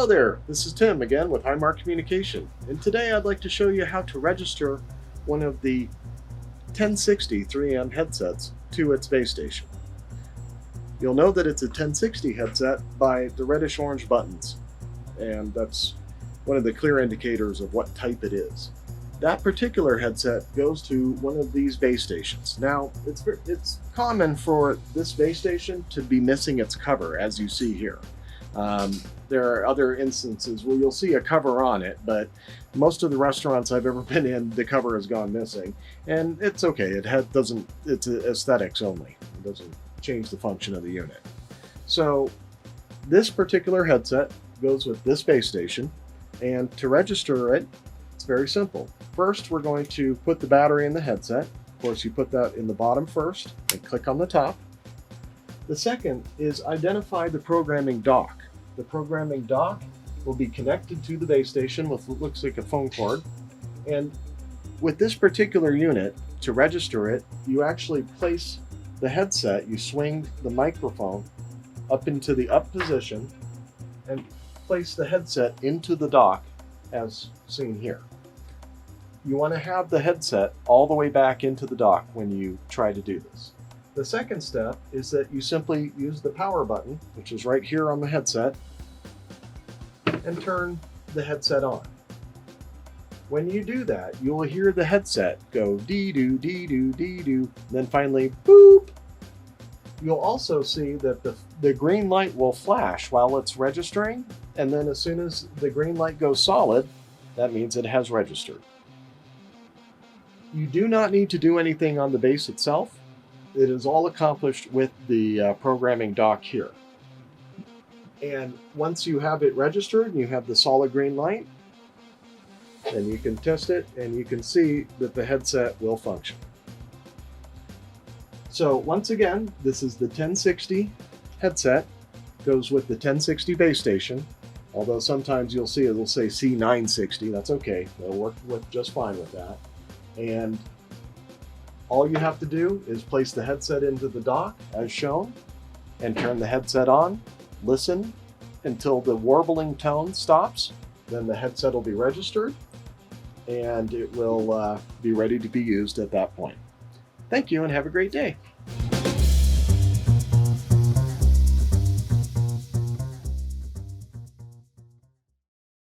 Hello there, this is Tim again with Highmark Communication, and today I'd like to show you how to register one of the 1060 3M headsets to its base station. You'll know that it's a 1060 headset by the reddish-orange buttons, and that's one of the clear indicators of what type it is. That particular headset goes to one of these base stations. Now, it's common for this base station to be missing its cover, as you see here. There are other instances where you'll see a cover on it, but most of the restaurants I've ever been in, the cover has gone missing, and it's okay. It's aesthetics only. It doesn't change the function of the unit. So this particular headset goes with this base station, and to register it, it's very simple. First, we're going to put the battery in the headset. Of course, you put that in the bottom first and click on the top. The second is identify the programming dock. The programming dock will be connected to the base station with what looks like a phone cord. And with this particular unit, to register it, you actually place the headset, you swing the microphone up into the up position and place the headset into the dock as seen here. You want to have the headset all the way back into the dock when you try to do this. The second step is that you simply use the power button, which is right here on the headset, and turn the headset on. When you do that, you will hear the headset go dee-doo, dee-doo, dee-doo, then finally boop. You'll also see that the green light will flash while it's registering, and then as soon as the green light goes solid, that means it has registered. You do not need to do anything on the base itself. It is all accomplished with the programming dock here. And once you have it registered and you have the solid green light, then you can test it and you can see that the headset will function. So once again, this is the 1060 headset, goes with the 1060 base station. Although sometimes you'll see it'll say C960, that's okay. It'll work just fine with that. And all you have to do is place the headset into the dock as shown and turn the headset on, listen until the warbling tone stops, then the headset will be registered and it will be ready to be used at that point. Thank you and have a great day.